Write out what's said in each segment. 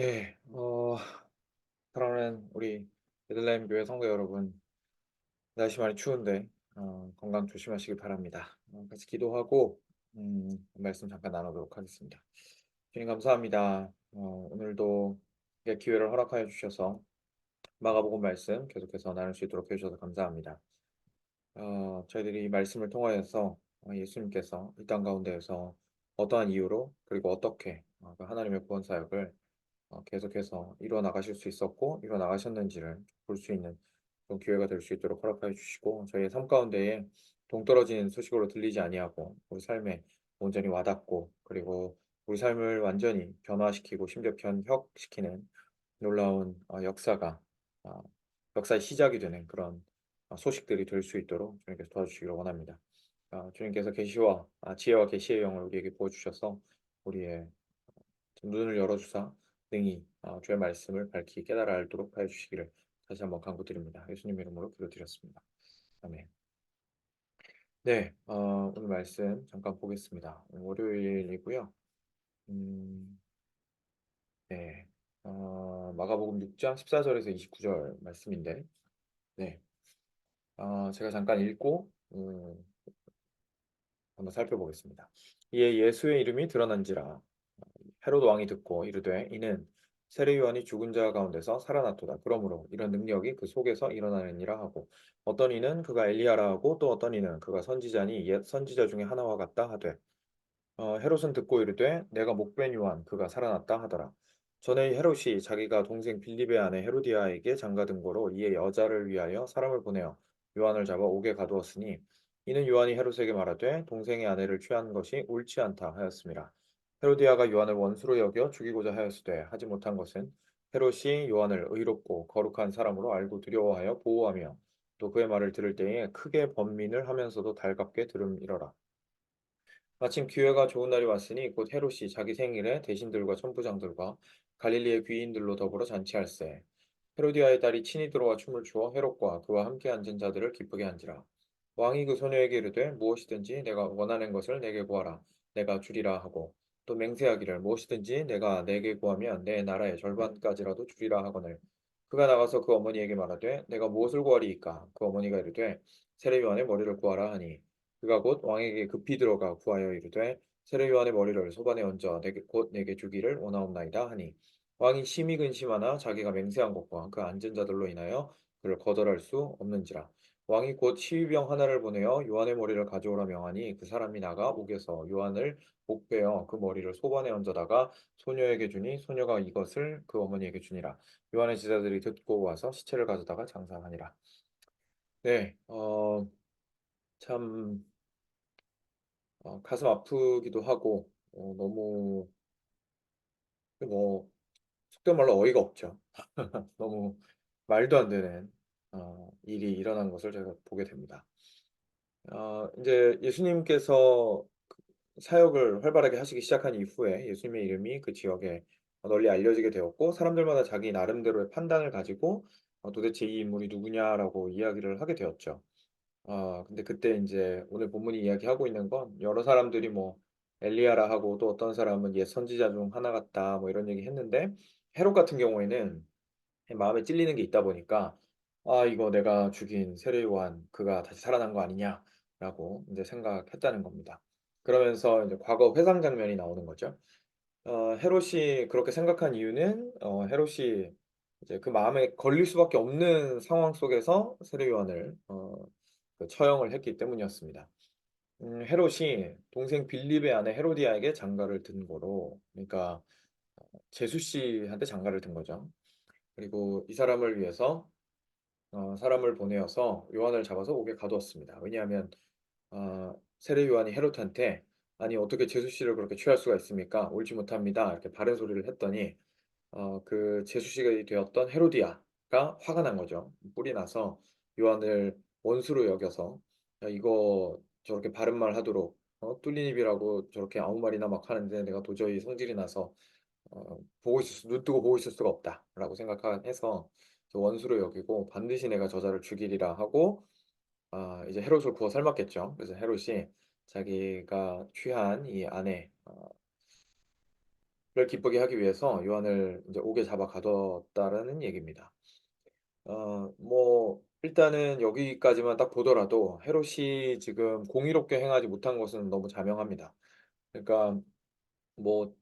네. 사랑하는 우리 베들레헴 교회 성도 여러분, 날씨 많이 추운데 건강 조심하시기 바랍니다. 같이 기도하고 말씀 잠깐 나누도록 하겠습니다. 주님 감사합니다. 오늘도 이렇게 기회를 허락하여 주셔서 마가복음 말씀 계속해서 나눌 수 있도록 해 주셔서 감사합니다. 저희들이 이 말씀을 통하여서 예수님께서 이 땅 가운데에서 어떠한 이유로 그리고 어떻게 그 하나님의 구원 사역을 계속해서 이뤄 나가실 수 있었고 이뤄 나가셨는지를 볼 수 있는 그런 기회가 될 수 있도록 허락하여 주시고, 저희의 삶 가운데에 동떨어진 소식으로 들리지 아니하고 우리 삶에 온전히 와닿고, 그리고 우리 삶을 완전히 변화시키고 심지어 변혁시키는 놀라운 역사가 어 역사의 시작이 되는 그런 소식들이 될 수 있도록 주님께서 도와주시기를 원합니다. 주님께서 계시와 지혜와 계시의 영을 우리에게 부어 주셔서 우리의 눈을 열어 주사 능히 주의 말씀을 밝히 깨달아 알도록 하여 주시기를 다시 한번 간구드립니다. 예수님 이름으로 기도드렸습니다. 아멘. 네. 오늘 말씀 잠깐 보겠습니다. 오늘 월요일이고요. 음 네. 마가복음 6장 14 절에서 29절 말씀인데, 네. 제가 잠깐 읽고 한번 살펴보겠습니다. 이에 예수의 이름이 드러난지라 헤롯 왕이 듣고 이르되 이는 세례 요한이 죽은 자 가운데서 살아났도다. 그러므로 이런 능력이 그 속에서 일어나느니라 하고, 어떤 이는 그가 엘리야라 하고 또 어떤 이는 그가 선지자니 옛 선지자 중에 하나와 같다 하되, 헤롯은 듣고 이르되 내가 목베 요한 그가 살아났다 하더라. 전에 헤롯이 자기가 동생 빌립의 아내 헤로디아에게 장가든 고로 이에 여자를 위하여 사람을 보내어 요한을 잡아 옥에 가두었으니, 이는 요한이 헤롯에게 말하되 동생의 아내를 취한 것이 옳지 않다 하였습니다. 헤로디아가 요한을 원수로 여겨 죽이고자 하였으되 하지 못한 것은, 헤롯이 요한을 의롭고 거룩한 사람으로 알고 두려워하여 보호하며 또 그의 말을 들을 때에 크게 번민을 하면서도 달갑게 들음이러라. 마침 기회가 좋은 날이 왔으니 곧 헤롯이 자기 생일에 대신들과 천부장들과 갈릴리의 귀인들로 더불어 잔치할세. 헤로디아의 딸이 친히 들어와 춤을 추어 헤롯과 그와 함께 앉은 자들을 기쁘게 한지라. 왕이 그 소녀에게 이르되 무엇이든지 내가 원하는 것을 내게 구하라 내가 주리라 하고, 또 맹세하기를 무엇이든지 내가 내게 구하면 내 나라의 절반까지라도 주리라 하거늘. 그가 나가서 그 어머니에게 말하되 내가 무엇을 구하리이까. 그 어머니가 이르되 세례 요한의 머리를 구하라 하니, 그가 곧 왕에게 급히 들어가 구하여 이르되 세례 요한의 머리를 소반에 얹어 내게 곧 내게 주기를 원하옵나이다 하니, 왕이 심히 근심하나 자기가 맹세한 것과 그 앉은 자들로 인하여 그를 거절할 수 없는지라. 왕이 곧 시위병 하나를 보내어 요한의 머리를 가져오라 명하니, 그 사람이 나가 옥에서 요한을 목베어 그 머리를 소반에 얹어다가 소녀에게 주니, 소녀가 이것을 그 어머니에게 주니라. 요한의 제자들이 듣고 와서 시체를 가져다가 장사하니라. 네. 참 가슴 아프기도 하고 너무 뭐 속된 말로 어이가 없죠. 너무 말도 안 되는 일이 일어난 것을 제가 보게 됩니다. 인제 예수님께서 사역을 활발하게 하시기 시작한 이후에 예수님의 이름이 그 지역에 널리 알려지게 되었고, 사람들마다 자기 나름대로의 판단을 가지고 "도대체 이 인물이 누구냐?"라고 이야기를 하게 되었죠. 근데 그때 인제 오늘 본문이 이야기하고 있는 건, 여러 사람들이 뭐 엘리야라 하고 또 어떤 사람은 "옛 선지자 중 하나 같다." 뭐 이런 얘기했는데, 헤롯 같은 경우에는 마음에 찔리는 게 있다 보니까 '아 이거 내가 죽인 세례 요한 그가 다시 살아난 거 아니냐.'라고 인제 생각했다는 겁니다. 그러면서 인제 과거 회상 장면이 나오는 거죠. 헤롯이 그렇게 생각한 이유는 헤롯이 이제 그 마음에 걸릴 수밖에 없는 상황 속에서 세례 요한을 처형을 했기 때문이었습니다. 헤롯이 동생 빌립의 아내 헤로디아에게 장가를 든 거로, 그러니까 제수 씨한테 장가를 든 거죠. 그리고 이 사람을 위해서 사람을 보내어서 요한을 잡아서 옥에 가두었습니다. 왜냐하면 세례 요한이 헤롯한테 "아니 어떻게 제수 씨를 그렇게 취할 수가 있습니까? 옳지 못합니다." 이렇게 바른 소리를 했더니 그 제수씨가 되었던 헤로디아가 화가 난 거죠. 뿔이 나서 요한을 원수로 여겨서 "야 이거 저렇게 바른 말 하도록 뚫린 입이라고 저렇게 아무 말이나 막 하는데 내가 도저히 성질이 나서 보고 있을 수 눈 뜨고 보고 있을 수가 없다."라고 생각하 해서 그 원수로 여기고 "반드시 내가 저자를 죽이리라." 하고 이제 헤롯을 구워 삶았겠죠. 그래서 헤롯이 자기가 취한 이 아내 기쁘게 하기 위해서 요한을 인제 옥에 잡아 가뒀다라는 얘기입니다. 뭐 일단은 여기까지만 딱 보더라도 헤롯이 지금 공의롭게 행하지 못한 것은 너무 자명합니다. 그러니까 뭐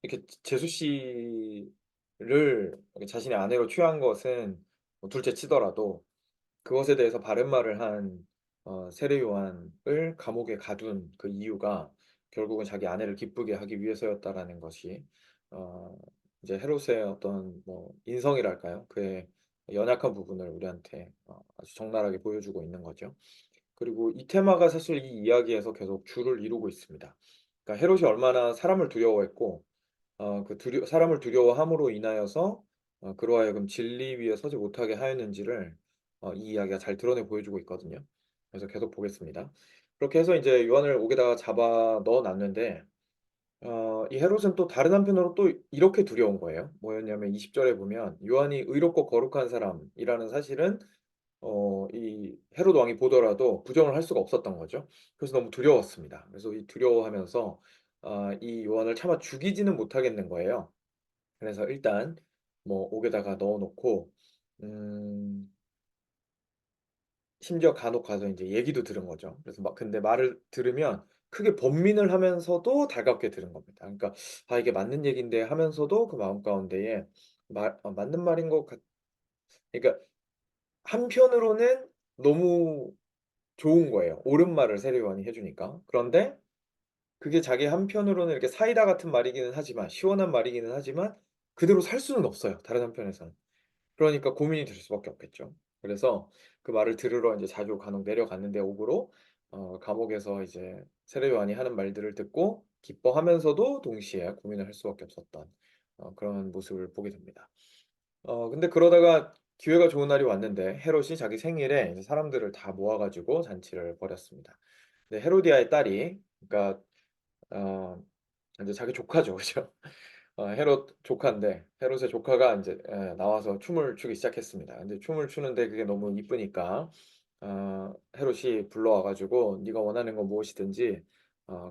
이렇게 제수 씨를 이렇게 자신의 아내로 취한 것은 뭐 둘째치더라도 그것에 대해서 바른 말을 한 세례 요한을 감옥에 가둔 그 이유가 결국은 자기 아내를 기쁘게 하기 위해서였다라는 것이 어 이제 헤롯의 어떤 뭐 인성이랄까요? 그의 연약한 부분을 우리한테 아주 적나라하게 보여주고 있는 거죠. 그리고 이 테마가 사실 이 이야기에서 계속 줄을 이루고 있습니다. 그러니까 헤롯이 얼마나 사람을 두려워했고 그 사람을 두려워함으로 인하여서 그로 하여금 진리 위에 서지 못하게 하였는지를 이 이야기가 잘 드러내 보여주고 있거든요. 그래서 계속 보겠습니다. 그렇게 해서 인제 요한을 옥에다가 잡아 넣어 놨는데 이 헤롯은 또 다른 한편으로 또 이렇게 두려운 거예요. 뭐였냐면 20 절에 보면 요한이 의롭고 거룩한 사람이라는 사실은 이 헤롯 왕이 보더라도 부정을 할 수가 없었던 거죠. 그래서 너무 두려웠습니다. 그래서 이 두려워하면서 이 요한을 차마 죽이지는 못하겠는 거예요. 그래서 일단 뭐 옥에다가 넣어 놓고 음 심지어 간혹 가서 인제 얘기도 들은 거죠. 그래서 막 근데 말을 들으면 크게 번민을 하면서도 달갑게 들은 겁니다. 그러니까 '아 이게 맞는 얘긴데.' 하면서도 그 마음 가운데에 맞는 말인 것 같 그러니까 한편으로는 너무 좋은 거예요. 옳은 말을 세례요한이 해 주니까. 그런데 그게 자기 한편으로는 이렇게 사이다 같은 말이기는 하지만 시원한 말이기는 하지만 그대로 살 수는 없어요, 다른 한편에서는. 그러니까 고민이 될 수밖에 없겠죠. 그래서 그 말을 들으러 인제 자주 간혹 내려갔는데 옥으로 감옥에서 이제 세례 요한이 하는 말들을 듣고 기뻐하면서도 동시에 고민을 할 수밖에 없었던 그런 모습을 보게 됩니다. 근데 그러다가 기회가 좋은 날이 왔는데 헤롯이 자기 생일에 이제 사람들을 다 모아 가지고 잔치를 벌였습니다. 근데 헤로디아의 딸이 그러니까 어 인제 자기 조카죠. 그죠? 헤롯 조카인데 헤롯의 조카가 인제 나와서 춤을 추기 시작했습니다. 근데 춤을 추는데 그게 너무 이쁘니까 헤롯이 불러와 가지고 "네가 원하는 건 무엇이든지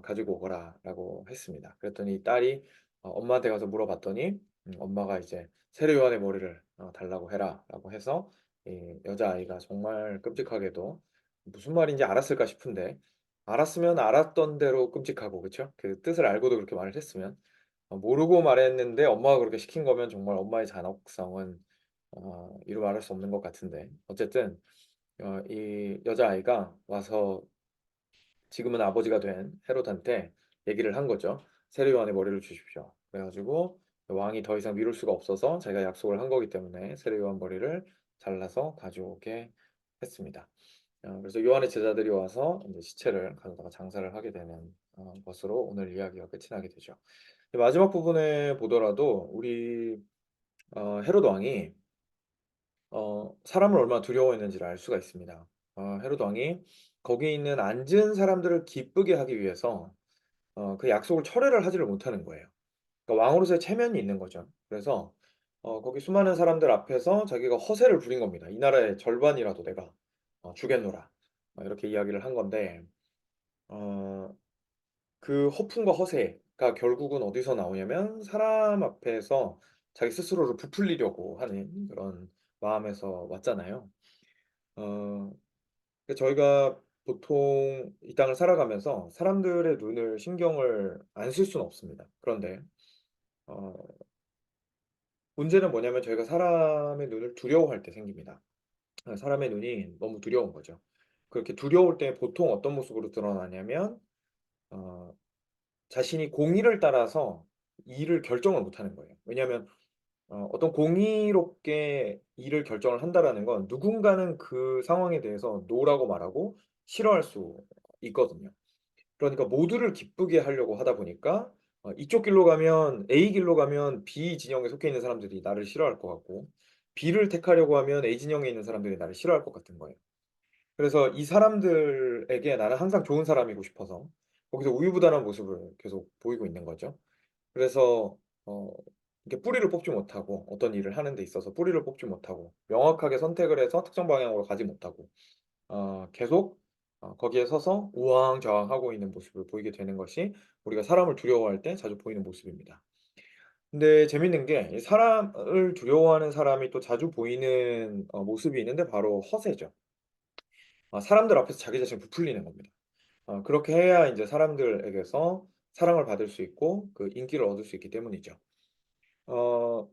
가지고 오거라."라고 했습니다. 그랬더니 딸이 엄마한테 가서 물어봤더니 엄마가 이제 "세례 요한의 머리를 달라고 해라."라고 해서 이 여자아이가 정말 끔찍하게도 무슨 말인지 알았을까 싶은데 알았으면 알았던 대로 끔찍하고 그쵸? 그 뜻을 알고도 그렇게 말을 했으면 모르고 말했는데 엄마가 그렇게 시킨 거면 정말 엄마의 잔혹성은 이루 말할 수 없는 것 같은데 어쨌든 이 여자아이가 와서 지금은 아버지가 된 헤롯한테 얘기를 한 거죠. "세례 요한의 머리를 주십시오." 그래 가지고 왕이 더 이상 미룰 수가 없어서 자기가 약속을 한 거기 때문에 세례 요한 머리를 잘라서 가져오게 했습니다. 그래서 요한의 제자들이 와서 인제 시체를 가져다가 장사를 하게 되는 것으로 오늘 이야기가 끝이 나게 되죠. 마지막 부분에 보더라도 우리 헤롯 왕이 사람을 얼마나 두려워했는지를 알 수가 있습니다. 헤롯 왕이 거기 있는 앉은 사람들을 기쁘게 하기 위해서 그 약속을 철회를 하지를 못하는 거예요. 그러니까 왕으로서의 체면이 있는 거죠. 그래서 거기 수많은 사람들 앞에서 자기가 허세를 부린 겁니다. "이 나라의 절반이라도 내가 주겠노라." 이렇게 이야기를 한 건데 어 그 허풍과 허세가 결국은 어디서 나오냐면 사람 앞에서 자기 스스로를 부풀리려고 하는 그런 마음에서 왔잖아요. 어 저희가 보통 이 땅을 살아가면서 사람들의 눈을 신경을 안 쓸 수는 없습니다. 그런데 어 문제는 뭐냐면 저희가 사람의 눈을 두려워할 때 생깁니다. 사람의 눈이 너무 두려운 거죠. 그렇게 두려울 때 보통 어떤 모습으로 드러나냐면 어 자신이 공의를 따라서 일을 결정을 못 하는 거예요. 왜냐하면 어떤 공의롭게 일을 결정을 한다라는 건 누군가는 그 상황에 대해서 노라고 말하고 싫어할 수 있거든요. 그러니까 모두를 기쁘게 하려고 하다 보니까 이쪽 길로 가면 A 길로 가면 B 진영에 속해 있는 사람들이 나를 싫어할 것 같고 B를 택하려고 하면 A 진영에 있는 사람들이 나를 싫어할 것 같은 거예요. 그래서 이 사람들에게 나는 항상 좋은 사람이고 싶어서 거기서 우유부단한 모습을 계속 보이고 있는 거죠. 그래서 어 이렇게 뿌리를 뽑지 못하고 어떤 일을 하는 데 있어서 뿌리를 뽑지 못하고 명확하게 선택을 해서 특정 방향으로 가지 못하고 계속 거기에 서서 우왕좌왕하고 있는 모습을 보이게 되는 것이 우리가 사람을 두려워할 때 자주 보이는 모습입니다. 근데 재밌는 게 이 사람을 두려워하는 사람이 또 자주 보이는 모습이 있는데 바로 허세죠. 사람들 앞에서 자기 자신을 부풀리는 겁니다. 그렇게 해야 인제 사람들에게서 사랑을 받을 수 있고 그 인기를 얻을 수 있기 때문이죠. 어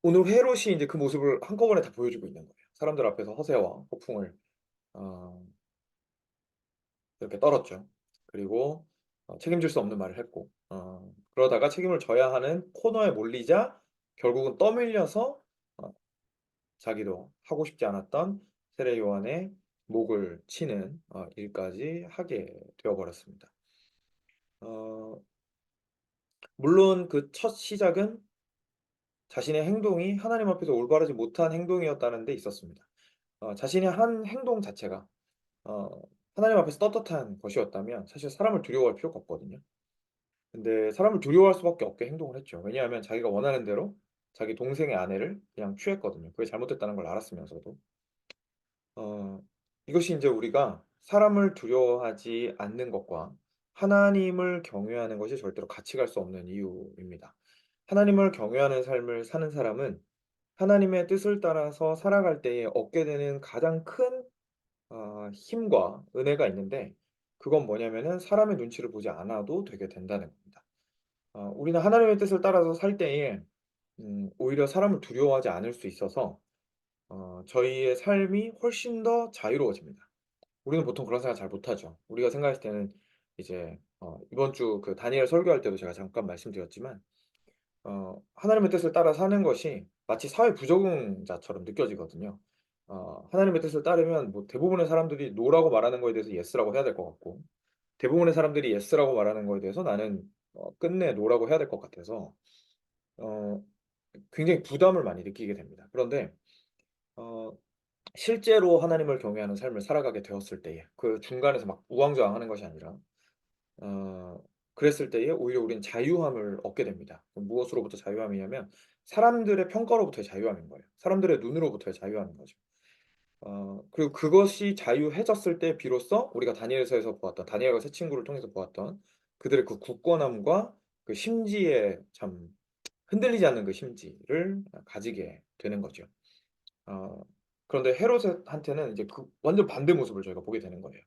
오늘 헤롯이 인제 그 모습을 한꺼번에 다 보여주고 있는 거예요. 사람들 앞에서 허세와 허풍을 어 이렇게 떨었죠. 그리고 책임질 수 없는 말을 했고 그러다가 책임을 져야 하는 코너에 몰리자 결국은 떠밀려서 어 자기도 하고 싶지 않았던 세례 요한의 목을 치는 일까지 하게 되어 버렸습니다. 어 물론 그 첫 시작은 자신의 행동이 하나님 앞에서 올바르지 못한 행동이었다는 데 있었습니다. 자신의 한 행동 자체가 어 하나님 앞에서 떳떳한 것이었다면 사실 사람을 두려워할 필요가 없거든요. 근데 사람을 두려워할 수밖에 없게 행동을 했죠. 왜냐하면 자기가 원하는 대로 자기 동생의 아내를 그냥 취했거든요, 그게 잘못됐다는 걸 알았으면서도. 어 이것이 인제 우리가 사람을 두려워하지 않는 것과 하나님을 경외하는 것이 절대로 같이 갈 수 없는 이유입니다. 하나님을 경외하는 삶을 사는 사람은 하나님의 뜻을 따라서 살아갈 때에 얻게 되는 가장 큰 힘과 은혜가 있는데 그건 뭐냐면은 사람의 눈치를 보지 않아도 되게 된다는 겁니다. 우리는 하나님의 뜻을 따라서 살 때에 오히려 사람을 두려워하지 않을 수 있어서 저희의 삶이 훨씬 더 자유로워집니다. 우리는 보통 그런 생각 잘 못하죠. 우리가 생각했을 때는 이제 이번 주 그 다니엘 설교할 때도 제가 잠깐 말씀드렸지만 하나님의 뜻을 따라 사는 것이 마치 사회 부적응자처럼 느껴지거든요. 하나님의 뜻을 따르면 뭐 대부분의 사람들이 노라고 말하는 거에 대해서 예스라고 해야 될 것 같고 대부분의 사람들이 예스라고 말하는 거에 대해서 나는 끝내 노라고 해야 될 것 같아서 어 굉장히 부담을 많이 느끼게 됩니다. 그런데 어 실제로 하나님을 경외하는 삶을 살아가게 되었을 때에 그 중간에서 막 우왕좌왕하는 것이 아니라 어 그랬을 때에 오히려 우리는 자유함을 얻게 됩니다. 그럼 무엇으로부터 자유함이냐면 사람들의 평가로부터의 자유함인 거예요. 사람들의 눈으로부터의 자유함인 거죠. 그리고 그것이 자유해졌을 때 비로소 우리가 다니엘서에서 보았던 다니엘과 세 친구를 통해서 보았던 그들의 그 굳건함과 그 심지에 참 흔들리지 않는 그 심지를 가지게 되는 거죠. 어 그런데 헤롯의 한테는 이제 그 완전 반대 모습을 저희가 보게 되는 거예요.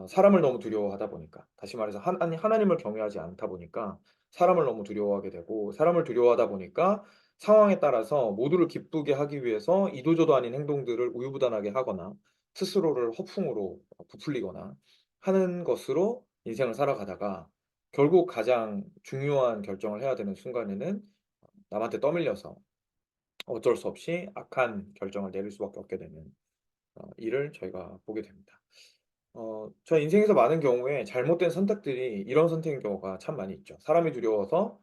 사람을 너무 두려워하다 보니까. 다시 말해서 하나님을 경외하지 않다 보니까 사람을 너무 두려워하게 되고 사람을 두려워하다 보니까 상황에 따라서 모두를 기쁘게 하기 위해서 이도저도 아닌 행동들을 우유부단하게 하거나 스스로를 허풍으로 부풀리거나 하는 것으로 인생을 살아가다가 결국 가장 중요한 결정을 해야 되는 순간에는 남한테 떠밀려서 어쩔 수 없이 악한 결정을 내릴 수밖에 없게 되는 일을 저희가 보게 됩니다. 저 인생에서 많은 경우에 잘못된 선택들이 이런 선택인 경우가 참 많이 있죠. 사람이 두려워서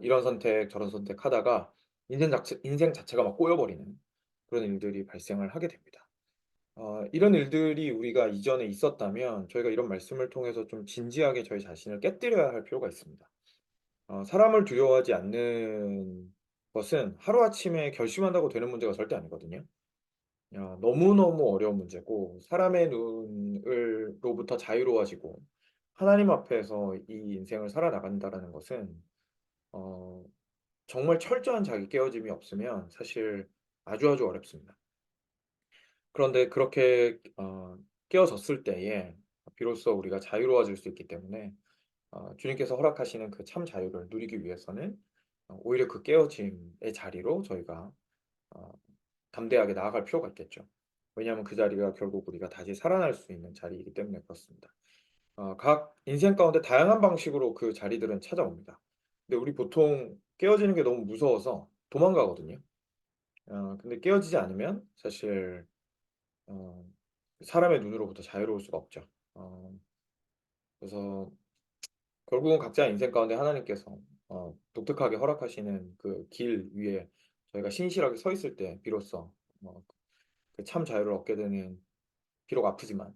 이런 선택 저런 선택하다가 인생 자체가 막 꼬여 버리는 그런 일들이 발생을 하게 됩니다. 이런 일들이 우리가 이전에 있었다면 저희가 이런 말씀을 통해서 좀 진지하게 저희 자신을 깨뜨려야 할 필요가 있습니다. 사람을 두려워하지 않는 것은 하루아침에 결심한다고 되는 문제가 절대 아니거든요. 너무너무 어려운 문제고 사람의 눈을 로부터 자유로워지고 하나님 앞에서 이 인생을 살아나간다라는 것은 어 정말 철저한 자기 깨어짐이 없으면 사실 아주 어렵습니다. 그런데 그렇게 깨어졌을 때에 비로소 우리가 자유로워질 수 있기 때문에 주님께서 허락하시는 그 참 자유를 누리기 위해서는 오히려 그 깨어짐의 자리로 저희가 어 담대하게 나아갈 필요가 있겠죠. 왜냐하면 그 자리가 결국 우리가 다시 살아날 수 있는 자리이기 때문에 그렇습니다. 각 인생 가운데 다양한 방식으로 그 자리들은 찾아옵니다. 근데 우리 보통 깨어지는 게 너무 무서워서 도망가거든요. 근데 깨어지지 않으면 사실 어 사람의 눈으로부터 자유로울 수가 없죠. 그래서 결국은 각자의 인생 가운데 하나님께서 독특하게 허락하시는 그 길 위에 저희가 신실하게 서 있을 때 비로소 어 그 참 자유를 얻게 되는 비록 아프지만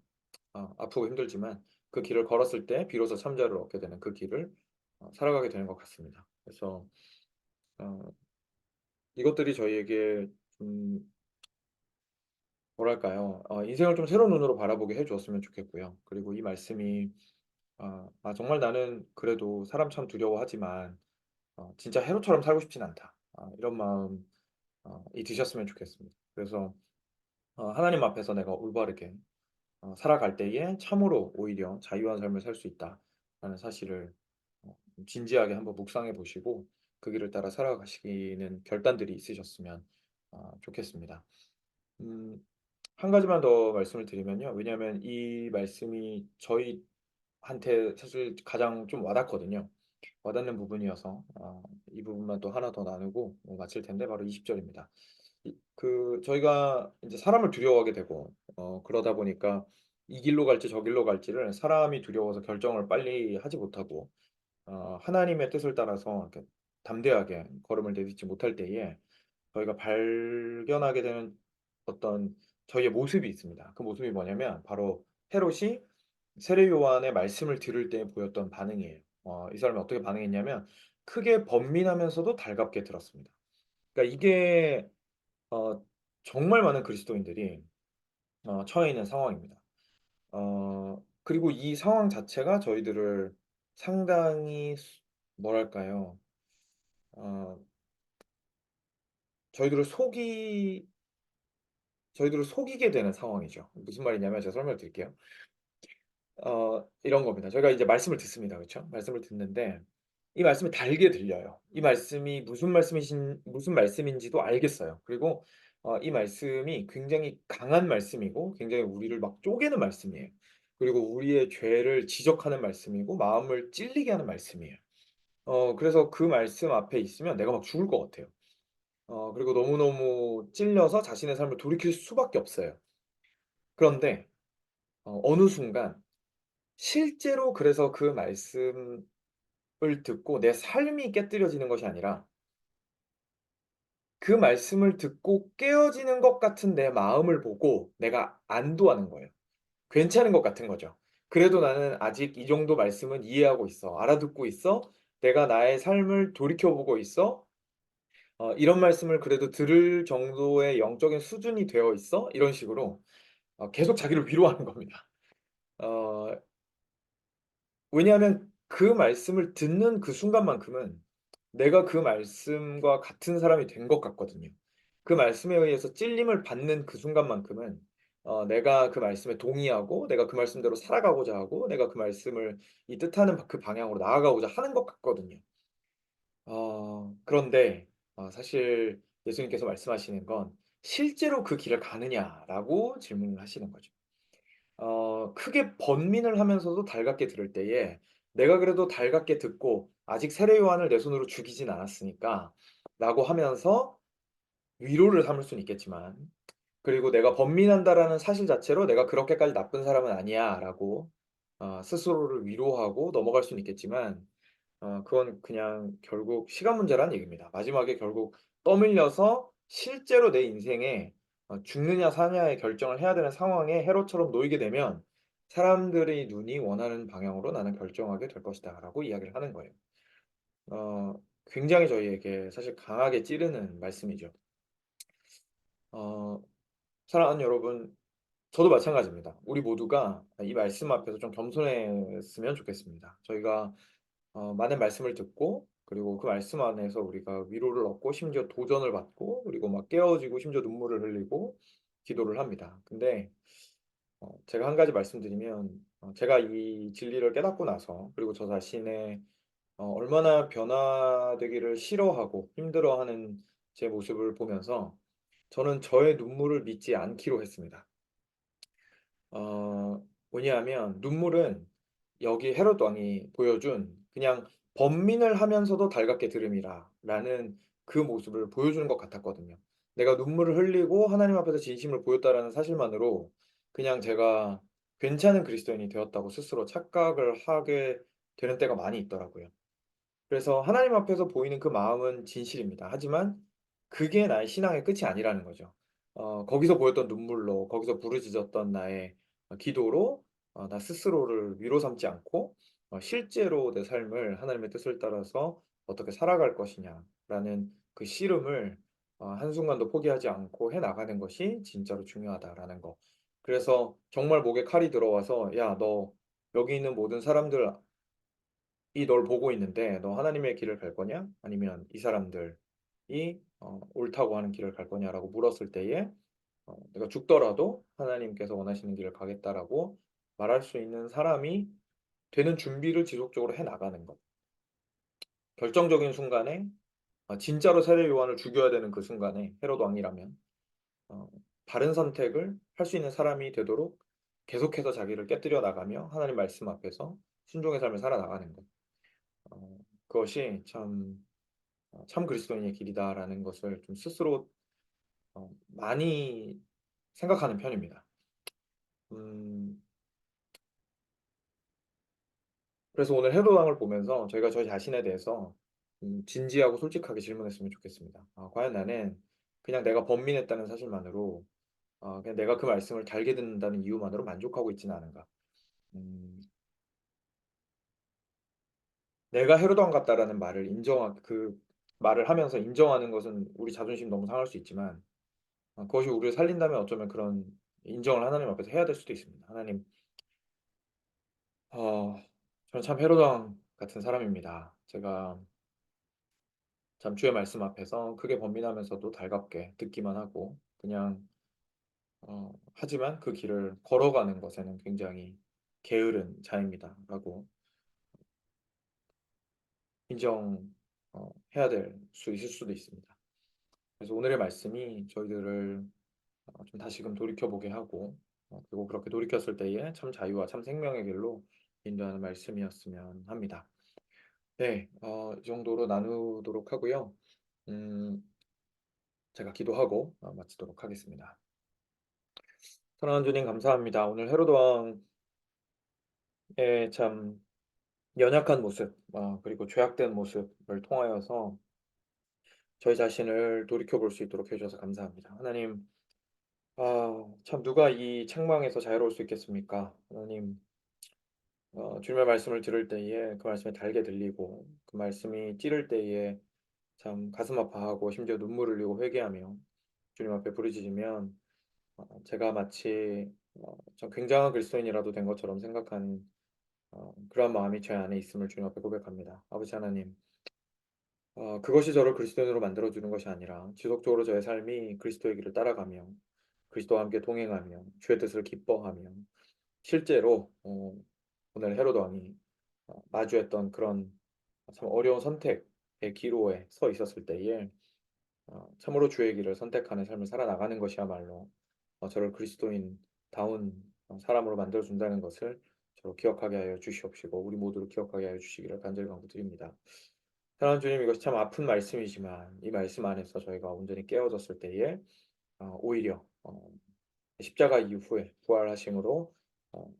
아프고 힘들지만 그 길을 걸었을 때 비로소 참 자유를 얻게 되는 그 길을 살아가게 되는 것 같습니다. 그래서 어 이것들이 저희에게 좀 뭐랄까요? 인생을 좀 새로운 눈으로 바라보게 해 주었으면 좋겠고요. 그리고 이 말씀이 정말 나는 그래도 사람 참 두려워하지만 진짜 헤롯처럼 살고 싶진 않다. 이런 마음이 드셨으면 좋겠습니다. 그래서 하나님 앞에서 내가 올바르게 살아갈 때에 참으로 오히려 자유한 삶을 살 수 있다라는 사실을 좀 진지하게 한번 묵상해 보시고 그 길을 따라 살아가시는 결단들이 있으셨으면 좋겠습니다. 음 한 가지만 더 말씀을 드리면요. 왜냐하면 이 말씀이 저희한테 사실 가장 좀 와닿거든요. 와닿는 부분이어서 이 부분만 또 하나 더 나누고 마칠 텐데 바로 20 절입니다. 저희가 인제 사람을 두려워하게 되고 그러다 보니까 이 길로 갈지 저 길로 갈지를 사람이 두려워서 결정을 빨리 하지 못하고 하나님의 뜻을 따라서 이렇게 담대하게 걸음을 내딛지 못할 때에 저희가 발견하게 되는 어떤 저희의 모습이 있습니다. 그 모습이 뭐냐면 바로 헤롯이 세례 요한의 말씀을 들을 때 보였던 반응이에요. 이 사람이 어떻게 반응했냐면 크게 번민하면서도 달갑게 들었습니다. 그러니까 이게 어 정말 많은 그리스도인들이 처해 있는 상황입니다. 그리고 이 상황 자체가 저희들을 상당히 뭐랄까요? 어 저희들을 속이 저희들을 속이게 되는 상황이죠. 무슨 말이냐면 제가 설명을 드릴게요. 이런 겁니다. 저희가 이제 말씀을 듣습니다. 그쵸? 말씀을 듣는데 이 말씀이 달게 들려요. 이 말씀이 무슨 말씀인지도 알겠어요. 그리고 이 말씀이 굉장히 강한 말씀이고 굉장히 우리를 막 쪼개는 말씀이에요. 그리고 우리의 죄를 지적하는 말씀이고 마음을 찔리게 하는 말씀이에요. 그래서 그 말씀 앞에 있으면 내가 막 죽을 것 같아요. 그리고 너무너무 찔려서 자신의 삶을 돌이킬 수밖에 없어요. 그런데 어느 순간 실제로 그래서 그 말씀을 듣고 내 삶이 깨뜨려지는 것이 아니라 그 말씀을 듣고 깨어지는 것 같은 내 마음을 보고 내가 안도하는 거예요. 괜찮은 것 같은 거죠. 그래도 나는 아직 이 정도 말씀은 이해하고 있어. 알아듣고 있어. 내가 나의 삶을 돌이켜 보고 있어. 이런 말씀을 그래도 들을 정도의 영적인 수준이 되어 있어. 이런 식으로 계속 자기를 위로하는 겁니다. 어 왜냐하면 그 말씀을 듣는 그 순간만큼은 내가 그 말씀과 같은 사람이 된 것 같거든요. 그 말씀에 의해서 찔림을 받는 그 순간만큼은 내가 그 말씀에 동의하고 내가 그 말씀대로 살아가고자 하고 내가 그 말씀을 이 뜻하는 그 방향으로 나아가고자 하는 것 같거든요. 그런데 사실 예수님께서 말씀하시는 건 "실제로 그 길을 가느냐?"라고 질문을 하시는 거죠. 크게 번민을 하면서도 달갑게 들을 때에 내가 그래도 달갑게 듣고 아직 세례 요한을 내 손으로 죽이진 않았으니까 라고 하면서 위로를 삼을 수는 있겠지만 그리고 '내가 번민한다.'라는 사실 자체로 '내가 그렇게까지 나쁜 사람은 아니야.'라고 스스로를 위로하고 넘어갈 수는 있겠지만 그건 그냥 결국 시간 문제라는 얘기입니다. 마지막에 결국 떠밀려서 실제로 내 인생에 죽느냐 사느냐의 결정을 해야 되는 상황에 헤롯처럼 놓이게 되면 "사람들의 눈이 원하는 방향으로 나는 결정하게 될 것이다."라고 이야기를 하는 거예요. 어 굉장히 저희에게 사실 강하게 찌르는 말씀이죠. 어 사랑하는 여러분, 저도 마찬가지입니다. 우리 모두가 이 말씀 앞에서 좀 겸손했으면 좋겠습니다. 저희가 많은 말씀을 듣고 그리고 그 말씀 안에서 우리가 위로를 얻고 심지어 도전을 받고 그리고 막 깨어지고 심지어 눈물을 흘리고 기도를 합니다. 근데 제가 한 가지 말씀드리면 제가 이 진리를 깨닫고 나서 그리고 저 자신의 얼마나 변화되기를 싫어하고 힘들어하는 제 모습을 보면서 저는 저의 눈물을 믿지 않기로 했습니다. 왜냐하면 눈물은 여기 헤롯 왕이 보여준 그냥 번민을 하면서도 달갑게 들음이라라는 그 모습을 보여주는 것 같았거든요. 내가 눈물을 흘리고 하나님 앞에서 진심을 보였다라는 사실만으로 그냥 제가 괜찮은 그리스도인이 되었다고 스스로 착각을 하게 되는 때가 많이 있더라고요. 그래서 하나님 앞에서 보이는 그 마음은 진실입니다. 하지만 그게 나의 신앙의 끝이 아니라는 거죠. 거기서 보였던 눈물로 거기서 부르짖었던 나의 기도로 나 스스로를 위로 삼지 않고 실제로 내 삶을 하나님의 뜻을 따라서 어떻게 살아갈 것이냐라는 그 씨름을 한순간도 포기하지 않고 해 나가는 것이 진짜로 중요하다라는 거. 그래서 정말 목에 칼이 들어와서 "야 너" 여기 있는 모든 사람들이 널 보고 있는데 너 하나님의 길을 갈 거냐? 아니면 이 사람들이 옳다고 하는 길을 갈 거냐라고 물었을 때에 내가 죽더라도 하나님께서 원하시는 길을 가겠다라고 말할 수 있는 사람이 되는 준비를 지속적으로 해 나가는 것. 결정적인 순간에 진짜로 세례 요한을 죽여야 되는 그 순간에 헤롯 왕이라면 어 바른 선택을 할 수 있는 사람이 되도록 계속해서 자기를 깨뜨려 나가며 하나님 말씀 앞에서 순종의 삶을 살아나가는 것. 그것이 참 '참 그리스도인의 길이다.'라는 것을 좀 스스로 많이 생각하는 편입니다. 음 그래서 오늘 헤롯 왕을 보면서 저희가 저희 자신에 대해서 진지하고 솔직하게 질문했으면 좋겠습니다. '과연 나는 그냥 내가 번민했다는 사실만으로 그냥 내가 그 말씀을 달게 듣는다는 이유만으로 만족하고 있지는 않은가?' 음 '내가 헤롯 왕 같다.'라는 말을 인정하 그 말을 하면서 인정하는 것은 우리 자존심 너무 상할 수 있지만 그것이 우리를 살린다면 어쩌면 그런 인정을 하나님 앞에서 해야 될 수도 있습니다. '하나님 저는 참 헤롯 왕 같은 사람입니다. 제가 참 주의 말씀 앞에서 크게 번민하면서도 달갑게 듣기만 하고 그냥 하지만 그 길을 걸어가는 것에는 굉장히 게으른 자입니다.'라고 인정 해야 될 수 있을 수도 있습니다. 그래서 오늘의 말씀이 저희들을 좀 다시금 돌이켜 보게 하고 그리고 그렇게 돌이켰을 때에 참 자유와 참 생명의 길로 인도하는 말씀이었으면 합니다. 네. 이 정도로 나누도록 하고요. 음 제가 기도하고 마치도록 하겠습니다. 사랑하는 주님 감사합니다. 오늘 헤롯 왕의 참 연약한 모습 그리고 죄악된 모습을 통하여서 저희 자신을 돌이켜 볼 수 있도록 해 주셔서 감사합니다. 하나님 참 누가 이 책망에서 자유로울 수 있겠습니까? 하나님 주님의 말씀을 들을 때에 그 말씀이 달게 들리고 그 말씀이 찌를 때에 참 가슴 아파하고 심지어 눈물을 흘리고 회개하며 주님 앞에 부르짖으면 제가 마치 좀 굉장한 그리스도인이라도 된 것처럼 생각하는 그러한 마음이 제 안에 있음을 주님 앞에 고백합니다. 아버지 하나님 그것이 저를 그리스도인으로 만들어 주는 것이 아니라 지속적으로 저의 삶이 그리스도의 길을 따라가며 그리스도와 함께 동행하며 주의 뜻을 기뻐하며 실제로 오늘 헤롯 왕이 마주했던 그런 참 어려운 선택의 기로에 서 있었을 때에 참으로 주의 길을 선택하는 삶을 살아나가는 것이야말로 저를 그리스도인다운 사람으로 만들어 준다는 것을 저로 기억하게 하여 주시옵시고 우리 모두를 기억하게 하여 주시기를 간절히 간구드립니다. 사랑하는 주님 이것이 참 아픈 말씀이지만 이 말씀 안에서 저희가 온전히 깨어졌을 때에 오히려 십자가 이후에 부활하심으로 어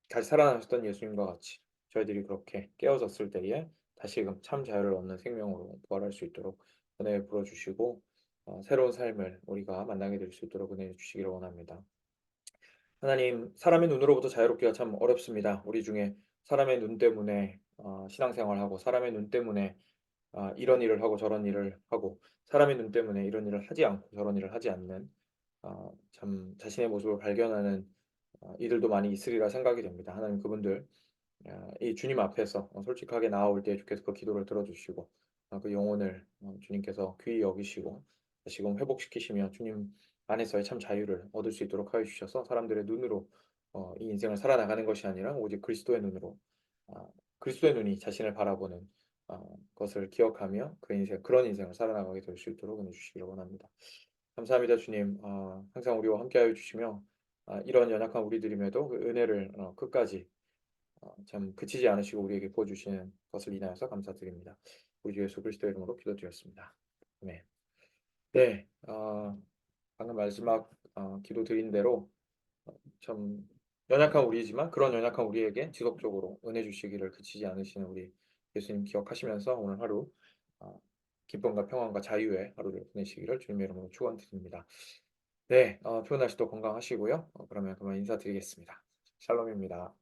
다시 살아나셨던 예수님과 같이 저희들이 그렇게 깨어졌을 때에 다시금 참 자유를 얻는 생명으로 부활할 수 있도록 은혜 부어 주시고 새로운 삶을 우리가 만나게 될 수 있도록 은혜 주시기를 원합니다. 하나님 사람의 눈으로부터 자유롭기가 참 어렵습니다. 우리 중에 사람의 눈 때문에 신앙생활하고 사람의 눈 때문에 이런 일을 하고 저런 일을 하고 사람의 눈 때문에 이런 일을 하지 않고 저런 일을 하지 않는 참 자신의 모습을 발견하는 이들도 많이 있으리라 생각이 됩니다. 하나님 그분들 이 주님 앞에서 솔직하게 나아올 때 주께서 그 기도를 들어주시고 그 영혼을 주님께서 귀히 여기시고 다시금 회복시키시며 주님 안에서의 참 자유를 얻을 수 있도록 하여 주셔서 사람들의 눈으로 이 인생을 살아나가는 것이 아니라 오직 그리스도의 눈으로 아 그리스도의 눈이 자신을 바라보는 것을 기억하며 그 인생 그런 인생을 살아나가게 될 수 있도록 은혜 주시기를 원합니다. 감사합니다 주님. 항상 우리와 함께하여 주시며 이런 연약한 우리들임에도 그 은혜를 끝까지 참 그치지 않으시고 우리에게 부어 주시는 것을 인하여서 감사드립니다. 우리 주 예수 그리스도의 이름으로 기도드렸습니다. 아멘. 네. 방금 마지막 기도 드린 대로 참 연약한 우리이지만 그런 연약한 우리에게 지속적으로 은혜 주시기를 그치지 않으시는 우리 예수님 기억하시면서 오늘 하루 어 기쁨과 평안과 자유의 하루를 보내시기를 주님의 이름으로 축원드립니다. 네. 좋은 날씨도 건강하시고요. 그러면 그만 인사드리겠습니다. 샬롬입니다.